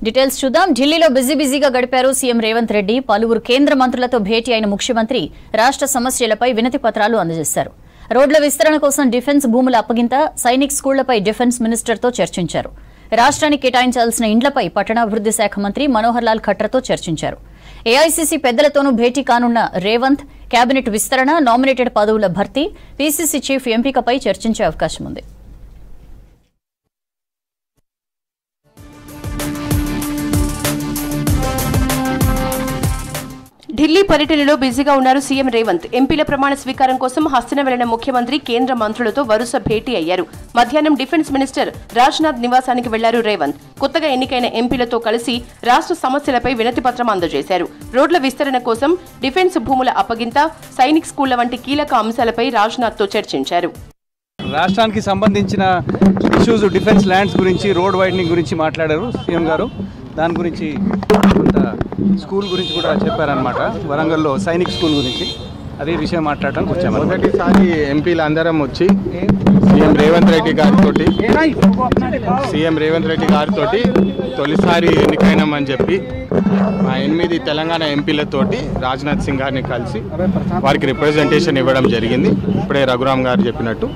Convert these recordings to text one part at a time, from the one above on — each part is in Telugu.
డీటెయిల్స్ చూద్దాం. ఢిల్లీలో బిజీగా గడిపారు సీఎం రేవంత్ రెడ్డి. పలువురు కేంద్ర మంత్రులతో భేటీ అయిన ముఖ్యమంత్రి రాష్ట్ర సమస్యలపై వినతి పత్రాలు అందజేశారు. రోడ్ల విస్తరణ కోసం డిఫెన్స్ భూముల అప్పగింత, సైనిక్ స్కూళ్లపై డిఫెన్స్ మినిస్టర్తో చర్చించారు. రాష్ట్రానికి కేటాయించాల్సిన ఇండ్లపై పట్టణాభివృద్ధి శాఖ మంత్రి మనోహర్ లాల్ ఖట్టర్తో చర్చించారు. ఏఐసీసీ పెద్దలతోనూ భేటీ కానున్న రేవంత్ కేబినెట్ విస్తరణ, నామినేటెడ్ పదవుల భర్తీ, పీసీసీ చీఫ్ ఎంపికపై చర్చించే అవకాశం ఉంది. ఢిల్లీ పర్యటనలో బిజీగా ఉన్నారు సీఎం రేవంత్. ఎంపీల ప్రమాణ స్వీకారం కోసం హస్తిన వెళ్లిన ముఖ్యమంత్రి కేంద్ర మంత్రులతో వరుస భేటీ అయ్యారు. మధ్యాహ్నం డిఫెన్స్ మినిస్టర్ రాజ్నాథ్ నివాసానికి వెళ్లారు రేవంత్. కొత్తగా ఎన్నికైన ఎంపీలతో కలిసి రాష్ట్ర సమస్యలపై వినతి పత్రం అందజేశారు. రోడ్ల విస్తరణ కోసం, డిఫెన్స్ భూముల అప్పగింత, సైనిక్ స్కూళ్ల వంటి కీలక అంశాలపై రాజ్నాథ్తో చర్చించారు. రాష్ట్రానికి సంబంధించిన ఇష్యూస్, డిఫెన్స్ ల్యాండ్స్ గురించి, రోడ్ వైడనింగ్ గురించి మాట్లాడారు సీఎం గారు. దాని గురించి కొంత స్కూల్ గురించి కూడా చెప్పారనమాట. వరంగల్లో సైనిక్ స్కూల్ గురించి అదే విషయం మాట్లాడడానికి వచ్చాము. మొదటిసారి ఎంపీలు అందరం వచ్చి సీఎం రేవంత్ రెడ్డి గారితో తొలిసారి ఎన్నికైనామని చెప్పి మా 8 తెలంగాణ ఎంపీలతోటి రాజ్నాథ్ సింగ్ గారిని కలిసి వారికి రిప్రజెంటేషన్ ఇవ్వడం జరిగింది. ఇప్పుడే రఘురామ్ గారు చెప్పినట్టు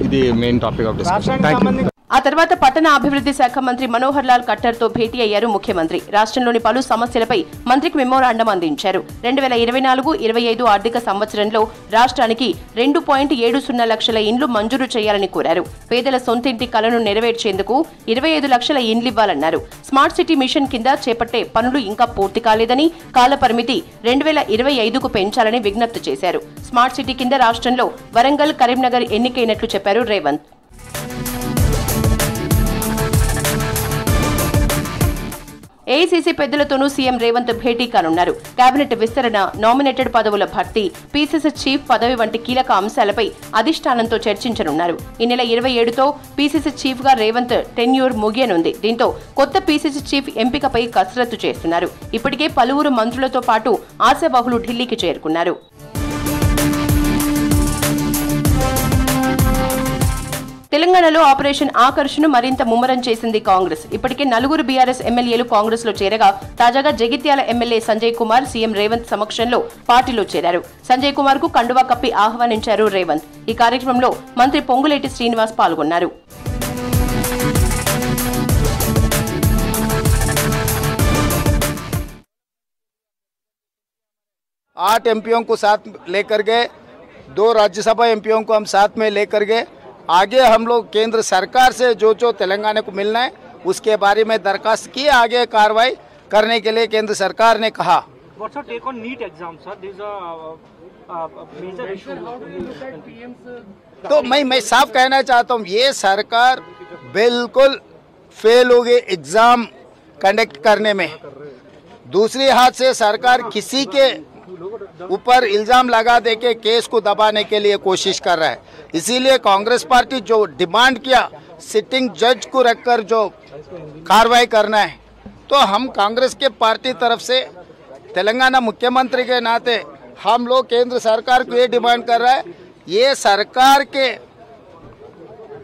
ఇది main topic of discussion. Thank you. ఆ తర్వాత పట్టణ అభివృద్ధి శాఖ మంత్రి మనోహర్ లాల్ ఖట్టర్తో భేటీ అయ్యారు ముఖ్యమంత్రి. రాష్ట్రంలోని పలు సమస్యలపై మంత్రికి మెమోరాండం అందించారు. 2024-25 ఆర్థిక సంవత్సరంలో రాష్ట్రానికి 2.70 లక్షల ఇండ్లు మంజూరు చేయాలని కోరారు. పేదల సొంతింటి కలను నెరవేర్చేందుకు 25 లక్షల ఇండ్లివ్వాలన్నారు. స్మార్ట్ సిటీ మిషన్ కింద చేపట్టే పనులు ఇంకా పూర్తి కాలేదని, కాలపరిమితి 2025కు పెంచాలని విజ్ఞప్తి చేశారు. స్మార్ట్ సిటీ కింద రాష్ట్రంలో వరంగల్, కరీంనగర్ ఎన్నికైనట్లు చెప్పారు రేవంత్. ఏఐసీసీ పెద్దలతోనూ సీఎం రేవంత్ భేటీ కానున్నారు. కేబినెట్ విస్తరణ, నామినేటెడ్ పదవుల భర్తీ, పీసీసీ చీఫ్ పదవి వంటి కీలక అంశాలపై అధిష్టానంతో చర్చించనున్నారు. ఈ నెల 27తో పీసీసీ చీఫ్ గా రేవంత్ టెన్యూర్ ముగియనుంది. దీంతో కొత్త పీసీసీ చీఫ్ ఎంపికపై కసరత్తు చేస్తున్నారు. ఇప్పటికే పలువురు మంత్రులతో పాటు ఆశావహులు ఢిల్లీకి చేరుకున్నారు. తెలంగాణలో ఆపరేషన్ ఆకర్షను మరింత ముమ్మరం చేసింది కాంగ్రెస్. ఇప్పటికే 4 బీఆర్ఎస్ ఎమ్మెల్యేలు కాంగ్రెస్ లో చేరగా, తాజాగా జగిత్యాల ఎమ్మెల్యే సంజయ్ కుమార్ సీఎం రేవంత్ సమక్షంలో పార్టీలో చేరారు. సంజయ్ కుమార్ కు కండువా కప్పి ఆహ్వానించారు రేవంత్. ఈ కార్యక్రమంలో మంత్రి పొంగులేటి శ్రీనివాస్ పాల్గొన్నారు. आठ एमपीओं को साथ लेकर गए, 2 राज्यसभा एमपीओं को हम साथ में लेकर गए। आगे हम लोग केंद्र सरकार से जो तेलंगाना को मिलना है उसके बारे में दरखास्त की, आगे कार्रवाई करने के लिए केंद्र सरकार ने कहा। What's your take on NEET exam, sir? This is a major issue. तो मैं साफ कहना चाहता हूँ, ये सरकार बिल्कुल फेल हो गई एग्जाम कंडक्ट करने में। दूसरी हाथ से सरकार किसी के ऊपर इल्जाम लगा दे के केस को दबाने के लिए कोशिश कर रहा है। इसीलिए कांग्रेस पार्टी जो डिमांड किया सिटिंग जज को रखकर जो कार्रवाई करना है, तो हम कांग्रेस के पार्टी तरफ से तेलंगाना मुख्यमंत्री के नाते हम लोग केंद्र सरकार को ये डिमांड कर रहा है, ये सरकार के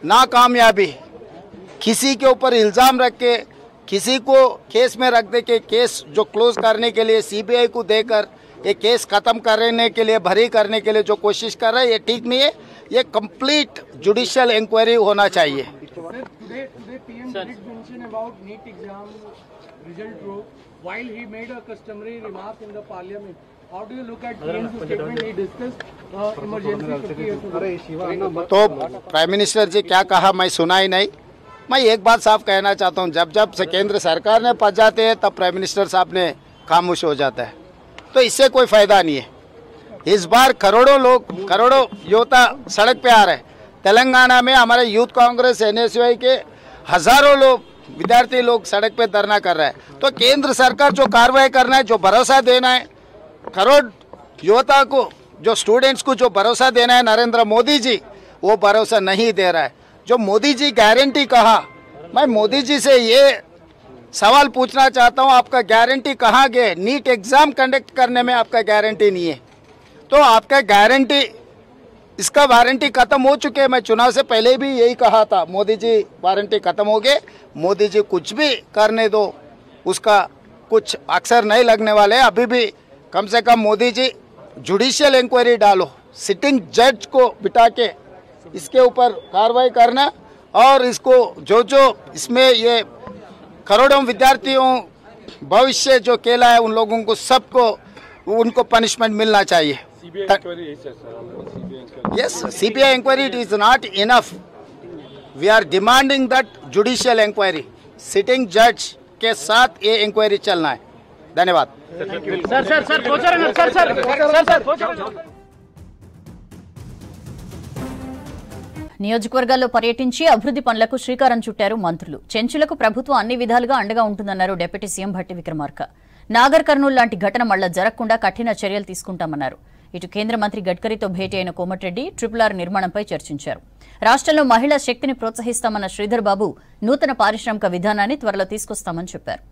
नाकामयाबी, किसी के ऊपर इल्ज़ाम रख के किसी को केस में रख दे के केस जो क्लोज करने के लिए सीबीआई को देकर ये केस खत्म करने के लिए, भरी करने के लिए जो कोशिश कर रहा है, ये ठीक नहीं है। ये कंप्लीट जुडिशियल इंक्वायरी होना चाहिए। Today PM did mention about NEET exam result drop while he made a customary remark in the parliament. How do you look at PM's statement? He discussed emergency 50 years ago. तो प्राइम मिनिस्टर जी क्या कहा मैं सुना ही नहीं। मैं एक बात साफ कहना चाहता हूँ, जब से केंद्र सरकार ने फंस जाते हैं तब प्राइम मिनिस्टर साहब ने खामोश हो जाता है, तो इससे कोई फायदा नहीं है। इस बार करोड़ों युवता सड़क पे आ रहे हैं। तेलंगाना में हमारे यूथ कांग्रेस एनएसयूआई के हजारों लोग, विद्यार्थी लोग सड़क पे धरना कर रहे हैं। तो केंद्र सरकार जो कार्रवाई करना है, जो भरोसा देना है करोड़ युवता को, जो स्टूडेंट्स को जो भरोसा देना है नरेंद्र मोदी जी, वो भरोसा नहीं दे रहा है। जो मोदी जी गारंटी कहा, मैं मोदी जी से ये सवाल पूछना चाहता हूँ, आपका गारंटी कहाँ गए? नीट एग्जाम कंडक्ट करने में आपका गारंटी नहीं है, तो आपका गारंटी, इसका वारंटी खत्म हो चुके हैं। मैं चुनाव से पहले भी यही कहा था, मोदी जी वारंटी खत्म हो गए, मोदी जी कुछ भी करने दो, उसका कुछ अक्सर नहीं लगने वाले। अभी भी कम से कम मोदी जी जुडिशियल इंक्वायरी डालो, सिटिंग जज को बिठा के इसके ऊपर कार्रवाई करना और इसको जो जो इसमें ये करोड़ों विद्यार्थियों भविष्य जो केला है उन लोगों को सबको उनको पनिशमेंट मिलना चाहिए। Yes, CBI inquiry it is not enough. We are demanding that judicial inquiry, sitting जज के साथ ये इंक्वायरी चलना है। धन्यवाद। నియోజకవర్గాల్లో పర్యటించి అభివృద్ధి పనులకు శ్రీకారం చుట్టారు మంత్రులు. చెంచులకు ప్రభుత్వం అన్ని విధాలుగా అండగా ఉంటుందన్నారు డిప్యూటీ సీఎం భట్టి విక్రమార్క. నాగర్ కర్నూలు లాంటి ఘటన మళ్ల జరగకుండా కఠిన చర్యలు తీసుకుంటామన్నారు. ఇటు కేంద్ర మంత్రి గడ్కరీతో భేటీ అయిన కోమటిరెడ్డి RRR నిర్మాణంపై చర్చించారు. రాష్ట్రంలో మహిళా శక్తిని ప్రోత్సహిస్తామన్న శ్రీధర్ బాబు నూతన పారిశ్రామిక విధానాన్ని త్వరలో తీసుకొస్తామని చెప్పారు.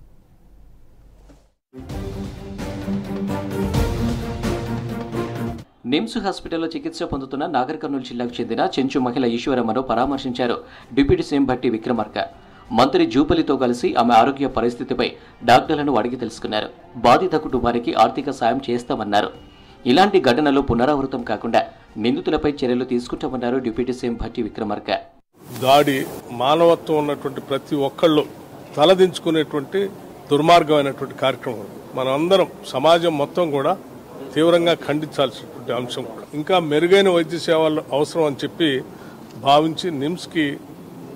నిమ్స్ హాస్పిటల్లో చికిత్స పొందుతున్న నాగర్ కర్నూలు జిల్లాకు చెందిన చెంచు మహిళ ఈశ్వరమ్మను పరామర్శించారు డిప్యూటీ సీఎం భట్టి విక్రమార్క. మంత్రి జూపలితో కలిసి ఆమె ఆరోగ్య పరిస్థితిపై డాక్టర్లను అడిగి తెలుసుకున్నారు. బాధిత కుటుంబానికి ఆర్థిక సాయం చేస్తామన్నారు. ఇలాంటి ఘటనలు పునరావృతం కాకుండా నిందితులపై చర్యలు తీసుకుంటామన్నారు డిప్యూటీ సీఎం భట్టి విక్రమార్క. దాడి మానవత్వం ఉన్నటువంటి ప్రతి ఒక్కళ్ళు తలదించుకునేటువంటి దుర్మార్గమైనటువంటి కార్యక్రమం. మనం అందరం సమాజం మొత్తం కూడా తీవ్రంగా ఖండించాల్సినటువంటి అంశం. కూడా ఇంకా మెరుగైన వైద్య సేవలు అవసరం అని చెప్పి భావించి నిమ్స్కి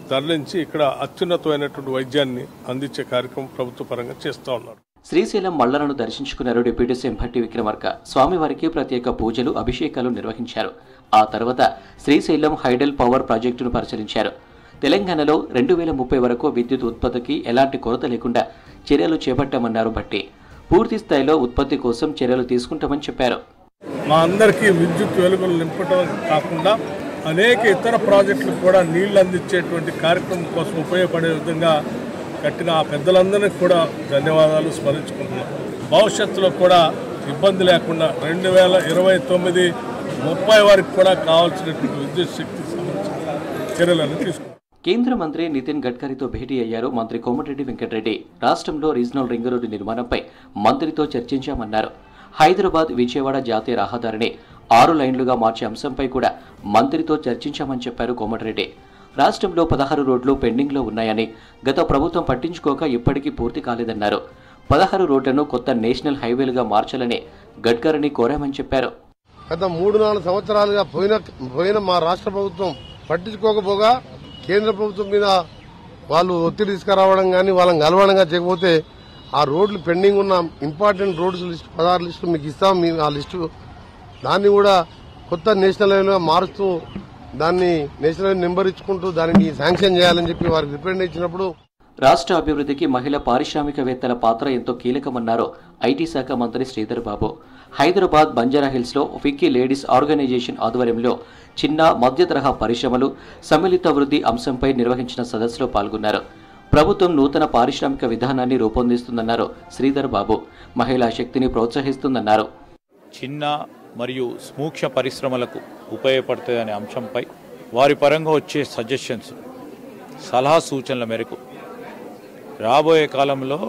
తరలించి ఇక్కడ అత్యున్నతమైనటువంటి వైద్యాన్ని అందించే కార్యక్రమం ప్రభుత్వ పరంగా చేస్తూ ఉన్నారు. శ్రీశైలం మళ్లను దర్శించుకున్నారు డిప్యూటీ సీఎం భట్టి విక్రమార్క. స్వామివారికి ప్రత్యేక పూజలు, అభిషేకాలు నిర్వహించారు. ఆ తర్వాత శ్రీశైలం హైడల్ పవర్ ప్రాజెక్టును పరిశీలించారు. తెలంగాణలో 2030 వరకు విద్యుత్ ఉత్పత్తికి ఎలాంటి కొరత లేకుండా చర్యలు చేపట్టామన్నారు భట్టి. పూర్తి స్థాయిలో ఉత్పత్తి కోసం చర్యలు తీసుకుంటామని చెప్పారు. మా అందరికీ విద్యుత్ వెలుగులు నింపడం కాకుండా అనేక ఇతర ప్రాజెక్టులు కూడా నీళ్లు అందించేటువంటి కార్యక్రమం కోసం ఉపయోగపడే విధంగా కట్టిన ఆ పెద్దలందరినీ కూడా ధన్యవాదాలు స్మరించుకుంటున్నాం. భవిష్యత్తులో కూడా ఇబ్బంది లేకుండా 2029-30 వరకు కూడా కావాల్సినటువంటి విద్యుత్ శక్తి సంబంధించిన చర్యలను తీసుకుంటాం. కేంద్ర మంత్రి నితిన్ గడ్కరీతో భేటీ అయ్యారు మంత్రి కోమటిరెడ్డి వెంకటరెడ్డి. రాష్ట్రంలో రీజనల్ రింగ్ రోడ్డు నిర్మాణంపై మంత్రితో చర్చించామన్నారు. హైదరాబాద్ విజయవాడ జాతీయ రహదారిని 6 లైన్లుగా మార్చే అంశంపై కూడా మంత్రితో చర్చించామని చెప్పారు కోమటిరెడ్డి. రాష్ట్రంలో 16 రోడ్లు పెండింగ్లో ఉన్నాయని, గత ప్రభుత్వం పట్టించుకోక ఇప్పటికీ పూర్తి కాలేదన్నారు. 16 రోడ్లను కొత్త నేషనల్ హైవేలుగా మార్చాలని గడ్కరీని కోరామని చెప్పారు. గత 3-4 సంవత్సరాలుగా పోయిన మా రాష్ట్ర ప్రభుత్వం పట్టించుకోకపోగా కేంద్ర ప్రభుత్వం మీద వాళ్ళు ఒత్తిడి తీసుకురావడం కానీ వాళ్ళని కలవడంగా చేయకపోతే ఆ రోడ్లు పెండింగ్ ఉన్న ఇంపార్టెంట్ రోడ్స్ లిస్టు 16 లిస్టు మీకు ఇస్తాం. మీ ఆ లిస్టు దాన్ని కూడా కొత్త నేషనల్ హైవేగా మారుస్తూ దాన్ని నేషనల్ నెంబర్ ఇచ్చుకుంటూ దానికి శాంక్షన్ చేయాలని చెప్పి వారికి రిప్రజెంట్ ఇచ్చినప్పుడు రాష్ట్ర అభివృద్ధికి మహిళా పారిశ్రామికవేత్తల పాత్ర ఎంతో కీలకమన్నారు ఐటీ శాఖ మంత్రి శ్రీధర్ బాబు. హైదరాబాద్ బంజారాహిల్స్లో ఫిక్కీ లేడీస్ ఆర్గనైజేషన్ ఆధ్వర్యంలో చిన్న మధ్య తరహా పరిశ్రమలు సమ్మిళిత వృద్ధి అంశంపై నిర్వహించిన సదస్సులో పాల్గొన్నారు. ప్రభుత్వం నూతన పారిశ్రామిక విధానాన్ని రూపొందిస్తుందన్నారు శ్రీధర్ బాబు. మహిళా శక్తిని ప్రోత్సహిస్తుందన్నారు. చిన్న మరియు సూక్ష్మ పరిశ్రమలకు ఉపయోగపడుతుందనే అంశంపై వారి పరంగా వచ్చే సజెషన్స్, సలహా సూచనల మేరకు రాబోయే కాలంలో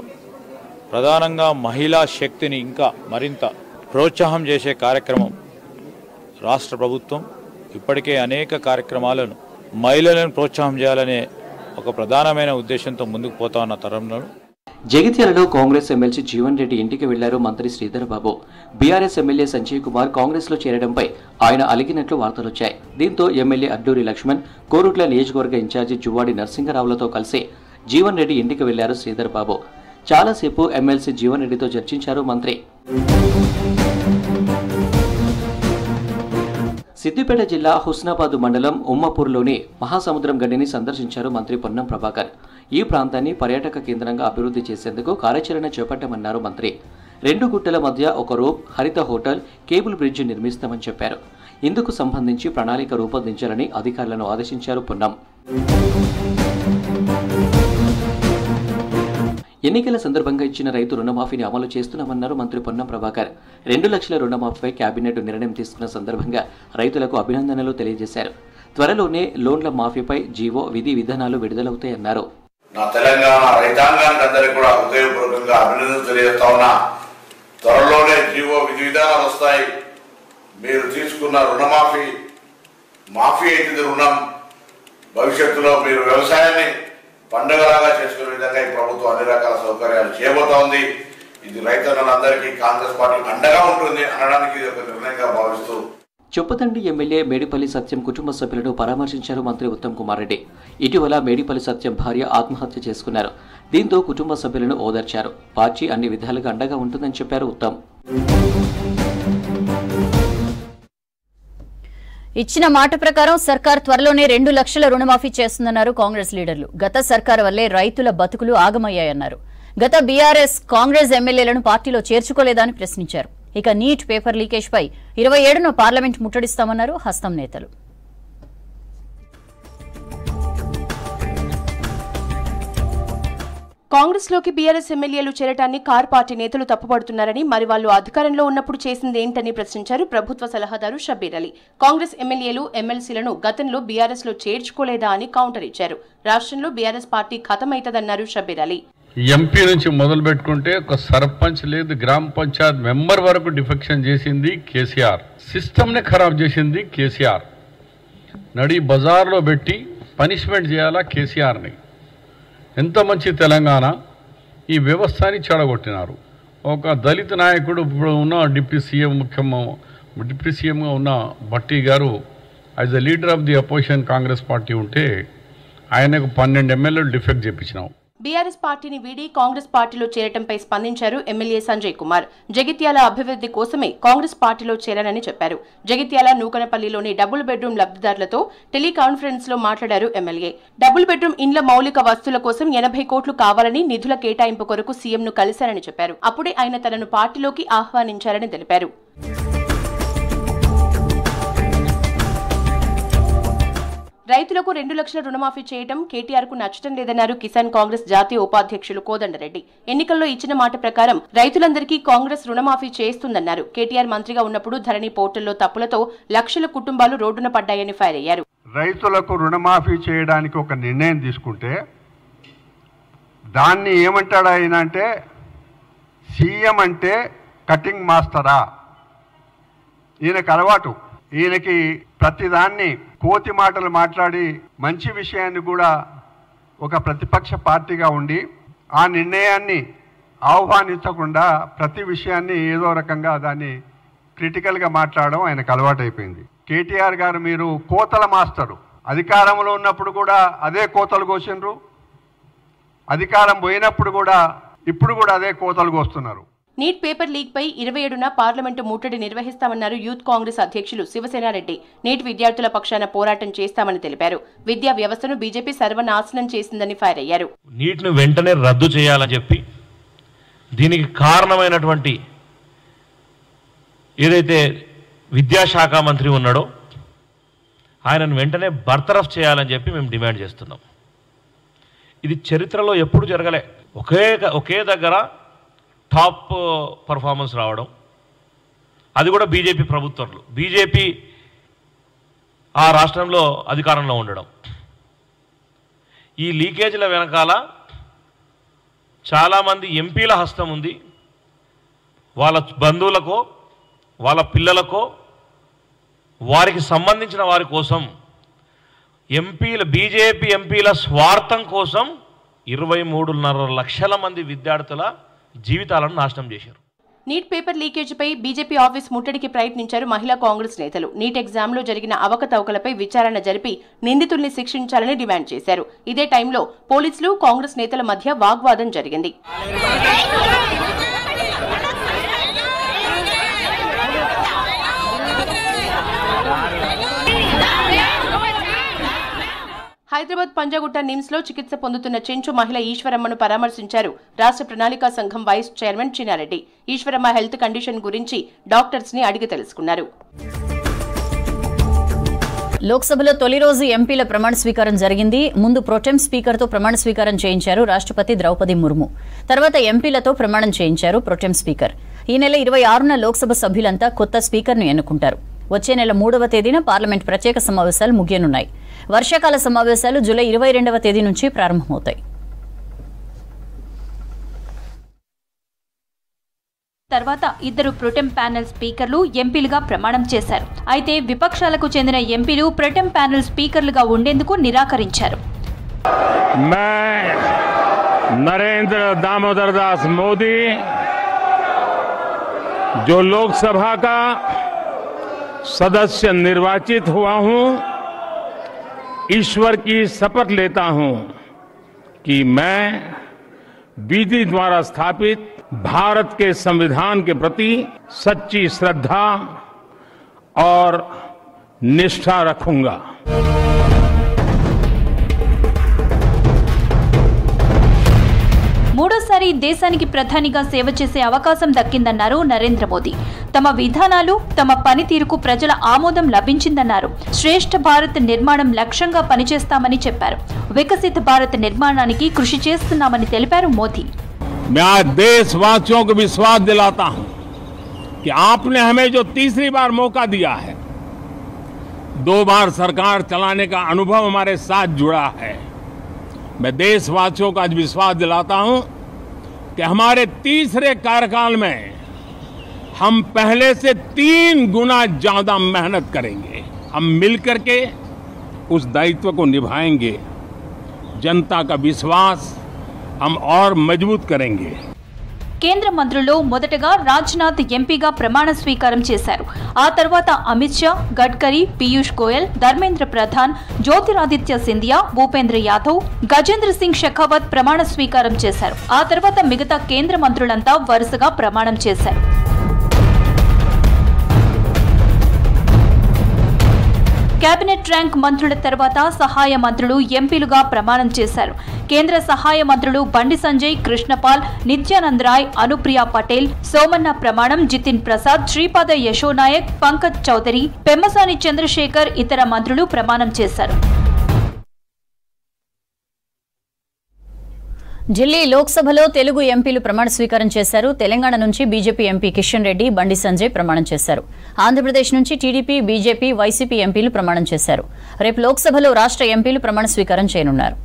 ప్రధానంగా మహిళా శక్తిని ఇంకా మరింత ప్రోత్సాహం చేసే కార్యక్రమం రాష్ట్ర ప్రభుత్వం ఇప్పటికే అనేక కార్యక్రమాలను మహిళలను ప్రోత్సాహం చేయాలనే ఒక ప్రధానమైన ఉద్దేశంతో ముందుకు పోతా ఉన్న తరంలో జగిత్యాలలో కాంగ్రెస్ ఎమ్మెల్సీ జీవన్ రెడ్డి ఇంటికి వెళ్లారు మంత్రి శ్రీధర్ బాబు. బీఆర్ఎస్ ఎమ్మెల్యే సంజయ్ కుమార్ కాంగ్రెస్ లో చేరడంపై ఆయన అలిగినట్లు వార్తలొచ్చాయి. దీంతో ఎమ్మెల్యే అడ్డూరి లక్ష్మణ్, కోరుట్ల నియోజకవర్గ ఇన్ఛార్జి జువ్వాడి నరసింగరావులతో కలిసి జీవన్ రెడ్డి ఇంటికి వెళ్లారు శ్రీధర్ బాబు. చాలాసేపు ఎమ్మెల్సీ జీవన్ రెడ్డితో చర్చించారు మంత్రి. సిద్దిపేట జిల్లా హుస్నాబాద్ మండలం ఉమ్మపూర్లోని మహాసముద్రం గడ్డిని సందర్శించారు మంత్రి పొన్నం ప్రభాకర్. ఈ ప్రాంతాన్ని పర్యాటక కేంద్రంగా అభివృద్ధి చేసేందుకు కార్యాచరణ చేపట్టామన్నారు మంత్రి. 2 గుట్టల మధ్య ఒక రోప్, హరిత హోటల్, కేబుల్ బ్రిడ్జ్ నిర్మిస్తామని చెప్పారు. ఇందుకు సంబంధించి ప్రణాళిక రూపొందించాలని అధికారులను ఆదేశించారు పొన్నం. ఎన్నికల సందర్భంగా ఇచ్చిన రైతు రుణమాఫీని అమలు చేస్తున్నామన్నారు మంత్రి పొన్నం ప్రభాకర్. 2 లక్షల రుణమాఫీపై కేబినెట్ నిర్ణయం తీసుకున్న సందర్భంగా రైతులకు అభినందనలు తెలియజేశారు. త్వరలోనే లోన్ల మాఫీపై జీవో, విధి విధానాలు విడుదలవుతాయన్నారు. నా తెలంగాణ రైతాంగానికి అందరికీ కూడా హృదయపూర్వకంగా అభినందనలు తెలియజేస్తా ఉన్నా. త్వరలోనే జీవో విధి విధానాలు వస్తాయి. మీరు తీసుకున్న రుణమాఫీ అయితే రుణం భవిష్యత్తులో మీరు వ్యవసాయాన్ని పండుగలాగా చేసుకునే విధంగా ఈ ప్రభుత్వం అన్ని రకాల సౌకర్యాలు చేయబోతా ఉంది. ఇది రైతులందరికీ కాంగ్రెస్ పార్టీ అండగా ఉంటుంది అనడానికి ఇది ఒక నిర్ణయంగా భావిస్తూ చొప్పదండి ఎమ్మెల్యే మేడిపల్లి సత్యం కుటుంబ సభ్యులను పరామర్శించారు మంత్రి ఉత్తమ్ కుమార్ రెడ్డి. ఇటీవల మేడిపల్లి సత్యం భార్య ఆత్మహత్య చేసుకున్నారు. దీంతో కుటుంబ సభ్యులను ఓదార్చారు. పార్టీ అన్ని విధాలుగా అండగా ఉంటుందని చెప్పారు ఉత్తమ్. ఇచ్చిన మాట ప్రకారం సర్కార్ త్వరలోనే 2 లక్షల రుణమాఫీ చేస్తుందన్నారు కాంగ్రెస్ లీడర్లు. గత సర్కార్ వల్లే రైతుల బతుకులు ఆగమయ్యాయన్నారు. గత బీఆర్ఎస్ కాంగ్రెస్ ఎమ్మెల్యేలను పార్టీలో చేర్చుకోలేదని ప్రశ్నించారు. ఇక నీట్ పేపర్ లీకేజ్ పై 27న పార్లమెంట్ ముట్టడిస్తామన్నారు హస్తం నేతలు. కాంగ్రెస్ లోకి బీఆర్ఎస్ ఎమ్మెల్యేలు చేరటాన్ని కార్ పార్టీ నేతలు తప్పుపడుతున్నారని, మరి వాళ్ళు అధికారంలో ఉన్నప్పుడు చేసింది ఏంటని ప్రశ్నించారు ప్రభుత్వ సలహాదారు షబ్బీర్ అలీ. కాంగ్రెస్ ఎమ్మెల్యేలు ఎమ్మెల్సీలను గతంలో బీఆర్ఎస్ లో చేర్చుకోలేదా అని కౌంటర్ ఇచ్చారు. రాష్ట్రంలో బీఆర్ఎస్ పార్టీ ఖతమైతదన్నారు షబ్బీర్ అలీ. ఎంపీ నుంచి మొదలు పెట్టుకుంటే ఒక సర్పంచ్ లేదు, గ్రామ పంచాయత్ మెంబర్ వరకు డిఫెక్షన్ చేసింది కేసీఆర్. సిస్టమ్ని ఖరాబ్ చేసింది కేసీఆర్. నడి బజార్లో పెట్టి పనిష్మెంట్ చేయాలా కేసీఆర్ని. ఎంత మంచి తెలంగాణ, ఈ వ్యవస్థని చెడగొట్టినారు. ఒక దళిత నాయకుడు ఇప్పుడు ఉన్న డిప్యూటీ సీఎంగా ఉన్న భట్టి గారు as the leader of the opposition Congress party ఉంటే ఆయనకు 12 ఎమ్మెల్యేలు డిఫెక్ట్ చేయించినాం. బీఆర్ఎస్ పార్టీని వీడి కాంగ్రెస్ పార్టీలో చేరటంపై స్పందించారు ఎమ్మెల్యే సంజయ్ కుమార్. జగిత్యాల అభివృద్ధి కోసమే కాంగ్రెస్ పార్టీలో చేరానని చెప్పారు. జగిత్యాల నూకనపల్లిలోని డబుల్ బెడ్రూమ్ లబ్ధిదారులతో టెలికాన్ఫరెన్స్ లో మాట్లాడారు ఎమ్మెల్యే. డబుల్ బెడ్రూమ్ ఇండ్ల మౌలిక వస్తువుల కోసం 80 కోట్లు కావాలని నిధుల కేటాయింపు కొరకు సీఎంను కలిశారని చెప్పారు. అప్పుడే ఆయన తనను పార్టీలోకి ఆహ్వానించారని తెలిపారు. రైతులకు 2 లక్షల రుణమాఫీ చేయడం కేటీఆర్ కు నచ్చడం లేదన్నారు కిసాన్ కాంగ్రెస్ జాతీయ ఉపాధ్యక్షులు కోదండరెడ్డి. ఎన్నికల్లో ఇచ్చిన మాట ప్రకారం రైతులందరికీ కాంగ్రెస్ రుణమాఫీ చేస్తుందన్నారు. కేటీఆర్ మంత్రిగా ఉన్నప్పుడు ధరణి పోర్టల్లో తప్పులతో లక్షల కుటుంబాలు రోడ్డున పడ్డాయని ఫైర్ అయ్యారు. రైతులకు రుణమాఫీ చేయడానికి ఒక నిర్ణయం తీసుకుంటే దాన్ని ఏమంటాడు ఆయన అంటే, సీఎం అంటే కటింగ్ మాస్టరా? ఈయనకు అలవాటు. ఈయనకి ప్రతిదాన్ని కోతి మాటలు మాట్లాడి మంచి విషయాన్ని కూడా ఒక ప్రతిపక్ష పార్టీగా ఉండి ఆ నిర్ణయాన్ని ఆహ్వానించకుండా ప్రతి విషయాన్ని ఏదో రకంగా దాన్ని క్రిటికల్గా మాట్లాడడం ఆయనకు అలవాటైపోయింది. కేటీఆర్ గారు మీరు కోతల మాస్టరు. అధికారంలో ఉన్నప్పుడు కూడా అదే కోతలు కోసిండ్రు, అధికారం పోయినప్పుడు కూడా ఇప్పుడు కూడా అదే కోతలు కోస్తున్నారు. నీట్ పేపర్ లీక్ పై 27న పార్లమెంటు ముట్టడి నిర్వహిస్తామన్నారు యూత్ కాంగ్రెస్ అధ్యక్షులు శివసేనారెడ్డి. నీట్ విద్యార్థుల పక్షాన పోరాటం చేస్తామని తెలిపారు. విద్యా వ్యవస్థను బీజేపీ సర్వనాశనం చేసిందని ఫైర్ అయ్యారు. నీట్ను వెంటనే రద్దు చేయాలని చెప్పి దీనికి కారణమైనటువంటి ఏదైతే విద్యాశాఖ మంత్రి ఉన్నాడో ఆయనను వెంటనే బర్తరఫ్ చేయాలని చెప్పి మేము డిమాండ్ చేస్తున్నాం. ఇది చరిత్రలో ఎప్పుడు జరగలే. ఒకే దగ్గర టాప్ పర్ఫార్మెన్స్ రావడం, అది కూడా బీజేపీ ప్రభుత్వంలో, బీజేపీ ఆ రాష్ట్రంలో అధికారంలో ఉండడం. ఈ లీకేజీల వెనకాల చాలామంది ఎంపీల హస్తం ఉంది. వాళ్ళ బంధువులకో వాళ్ళ పిల్లలకో వారికి సంబంధించిన వారి కోసం బీజేపీ ఎంపీల స్వార్థం కోసం 23.5 లక్షల మంది విద్యార్థుల జీవితాలను నాశనం చేశారు. నీట్ పేపర్ లీకేజీపై బీజేపీ ఆఫీస్ ముట్టడికి ప్రయత్నించారు మహిళా కాంగ్రెస్ నేతలు. నీట్ ఎగ్జామ్లో జరిగిన అవకతవకలపై విచారణ జరిపి నిందితుల్ని శిక్షించాలని డిమాండ్ చేశారు. ఇదే టైంలో పోలీసులు కాంగ్రెస్ నేతల మధ్య వాగ్వాదం జరిగింది. హైదరాబాద్ పంజాగుట్ట నిమ్స్ లో చికిత్స పొందుతున్న చెంచు మహిళ ఈశ్వరమ్మను పరామర్శించారు రాష్ట్ర ప్రణాళికా సంఘం vice chairman Chinnareddy. Eswaramma health condition గురించి డాక్టర్స్ ని అడిగి తెలుసుకున్నారు. లోక్సభలో తొలి రోజు ఎంపీల ప్రమాణ స్వీకారం జరిగింది. ముందు ప్రొటెం స్పీకర్ తో ప్రమాణ స్వీకారం చేయించారు రాష్ట్రపతి ద్రౌపది ముర్ము. తర్వాత ఎంపీలతో ప్రమాణం చేయించారు ప్రొటెం స్పీకర్. ఈ నెల 26న లోక్సభ సభ్యులంతా కొత్త స్పీకర్ను ఎన్నుకుంటారు. వచ్చే నెల 3వ తేదీన పార్లమెంట్ ప్రత్యేక సమావేశాలు ముగియనున్నాయి. వర్షాకాల సమావేశాలు జూలై 22వ తేదీ నుంచి ప్రారంభమవుతాయి. తర్వాత ఇద్దరు ప్రొటెం ప్యానెల్ స్పీకర్లు ఎంపీలుగా ప్రమాణం చేశారు. అయితే విపక్షాలకు చెందిన ఎంపీలు ప్రొటెం ప్యానెల్ స్పీకర్లుగా ఉండేందుకు నిరాకరించారు. नरेंद्र दामोदर दास मोदी जो लोकसभा का सदस्य निर्वाचित हुआ हूं, ईश्वर की शपथ लेता हूं कि मैं विधि द्वारा स्थापित भारत के संविधान के प्रति सच्ची श्रद्धा और निष्ठा रखूंगा. మూడోసారి దేశానికి ప్రధానిగా సేవ చేసే అవకాశం దక్కిందన్నారు నరేంద్ర మోదీ. తమ విధానాలు, తమ పనితీరుకు ప్రజల ఆమోదం లభించిందన్నారు. శ్రేష్ఠ భారత్ నిర్మాణం లక్ష్యంగా పనిచేస్తామని చెప్పారు. వికసిత భారత్ నిర్మాణానికి కృషి చేస్తున్నామని తెలిపారు మోదీ. मैं आज देशवासियों को विश्वास दिलाता हूं कि आपने हमें जो तीसरी बार मौका दिया है, 2 बार सरकार चलाने का अनुभव हमारे साथ जुड़ा है. मैं देशवासियों को आज विश्वास दिलाता हूं कि हमारे तीसरे कार्यकाल में हम पहले से 3 गुना ज्यादा मेहनत करेंगे. हम मिलकर के उस दायित्व को निभाएंगे. जनता का विश्वास हम और मजबूत करेंगे. కేంద్ర మంత్రుల్లో మొదటగా రాజ్నాథ్ ఎంపీగా ప్రమాణ స్వీకారం చేశారు. ఆ తర్వాత అమిత్ షా, గడ్కరీ, పీయూష్ గోయల్, ధర్మేంద్ర ప్రధాన్, జ్యోతిరాదిత్య సింధియా, భూపేంద్ర యాదవ్, గజేంద్ర సింగ్ షెకావత్ ప్రమాణ స్వీకారం చేశారు. ఆ తర్వాత మిగతా కేంద్ర మంత్రులంతా వరుసగా ప్రమాణం చేశారు. కేబినెట్ ర్యాంక్ మంత్రుల తర్వాత సహాయ మంత్రులు ఎంపీలుగా ప్రమాణం చేశారు. కేంద్ర సహాయ మంత్రులు బండి సంజయ్, కృష్ణపాల్, నిత్యానంద్ రాయ్, అనుప్రియా పటేల్, సోమన్న ప్రమాణం, జితిన్ ప్రసాద్, శ్రీపాద యశోనాయక్, పంకజ్ చౌదరి, పెమ్మసాని చంద్రశేఖర్ ఇతర మంత్రులు ప్రమాణం చేశారు. ఢిల్లీ లోక్సభలో తెలుగు ఎంపీలు ప్రమాణ స్వీకారం చేశారు. తెలంగాణ నుంచి బీజేపీ ఎంపీ కిషన్ రెడ్డి, బండి సంజయ్ ప్రమాణం చేశారు. ఆంధ్రప్రదేశ్ నుంచి టీడీపీ, బీజేపీ, వైసీపీ ఎంపీలు ప్రమాణం చేశారు. రేపు లోక్సభలో రాష్ట్ర ఎంపీలు ప్రమాణ స్వీకారం చేయనున్నారు.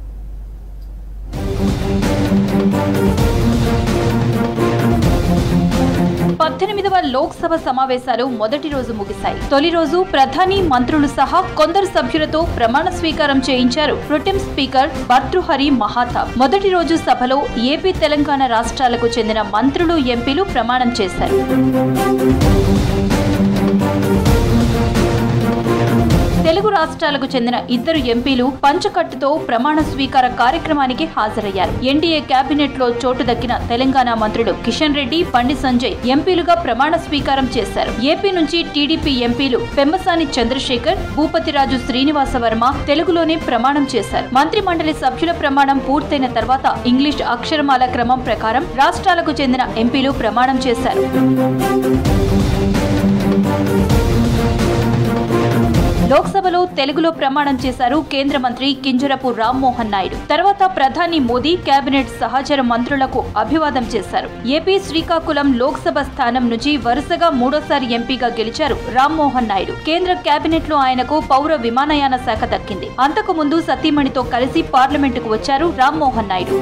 లోక్సభ సమావేశాలు మొదటి రోజు ముగిశాయి. తొలి రోజు ప్రధాని, మంత్రులు సహా కొందరు సభ్యులతో ప్రమాణ స్వీకారం చేయించారు ప్రొటెం స్పీకర్ భర్తృహరి మహాతాబ్. మొదటి రోజు సభలో ఏపీ, తెలంగాణ రాష్ట్రాలకు చెందిన మంత్రులు, ఎంపీలు ప్రమాణం చేశారు. తెలుగు రాష్ట్రాలకు చెందిన ఇద్దరు ఎంపీలు పంచకట్టుతో ప్రమాణ స్వీకార కార్యక్రమానికి హాజరయ్యారు. ఎన్డీఏ కేబినెట్ లో చోటు దక్కిన తెలంగాణ మంత్రులు కిషన్ రెడ్డి, బండి సంజయ్ ఎంపీలుగా ప్రమాణ స్వీకారం చేశారు. ఏపీ నుంచి టీడీపీ ఎంపీలు పెమ్మసాని చంద్రశేఖర్, భూపతిరాజు శ్రీనివాస వర్మ తెలుగులోనే ప్రమాణం చేశారు. మంత్రి మండలి సభ్యుల ప్రమాణం పూర్తయిన తర్వాత ఇంగ్లీష్ అక్షరమాల క్రమం ప్రకారం రాష్ట్రాలకు చెందిన ఎంపీలు ప్రమాణం చేశారు. లోక్సభలో తెలుగులో ప్రమాణం చేశారు కేంద్ర మంత్రి కింజరపు రామ్మోహన్ నాయుడు. తర్వాత ప్రధాని మోదీ కేబినెట్ సహచర మంత్రులకు అభివాదం చేశారు. ఏపీ శ్రీకాకుళం లోక్సభ స్థానం నుంచి వరుసగా మూడోసారి ఎంపీగా గెలిచారు రామ్మోహన్ నాయుడు. కేంద్ర కేబినెట్ లో ఆయనకు పౌర విమానయాన శాఖ దక్కింది. అంతకు ముందు సతీమణితో కలిసి పార్లమెంటుకు వచ్చారు రామ్మోహన్ నాయుడు.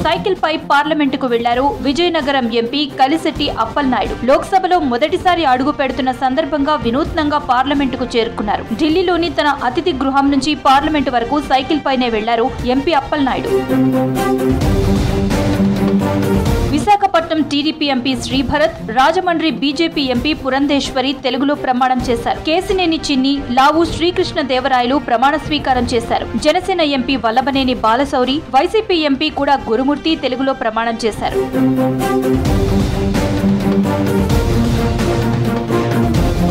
సైకిల్ పై పార్లమెంటుకు వెళ్లారు విజయనగరం ఎంపీ కలిశెట్టి అప్పలనాయుడు. లోక్సభలో మొదటిసారి అడుగు పెడుతున్న సందర్భంగా వినూత్నంగా పార్లమెంటుకు చేరుకున్నారు. ఢిల్లీలోని తన అతిథి గృహం నుంచి పార్లమెంటు వరకు సైకిల్ పైనే వెళ్లారు MP Appalanaidu. Visakhapatnam TDP MP Sribharat, Rajahmundry BJP MP Purandeswari తెలుగులో ప్రమాణం చేశారు. కేసినేని చిన్ని, లావు శ్రీకృష్ణ దేవరాయలు ప్రమాణ స్వీకారం చేశారు. Janasena MP Vallabhaneni Balashowry, YCP MP కూడా గురుమూర్తి తెలుగులో ప్రమాణం చేశారు.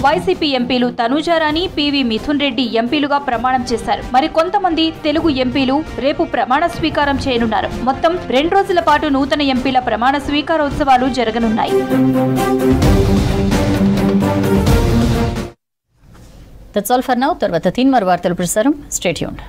వైసీపీ ఎంపీలు తనూజారాణి, పివి మిథున్ రెడ్డి ఎంపీలుగా ప్రమాణం చేశారు. మరి కొంతమంది తెలుగు ఎంపీలు రేపు ప్రమాణ స్వీకారం చేయనున్నారు. మొత్తం 2 రోజుల పాటు నూతన ఎంపీల ప్రమాణ స్వీకారోత్సవాలు జరగనున్నాయి. That's all for now. తర్వాత 3 వార్తలు ప్రసారం. Stay tuned.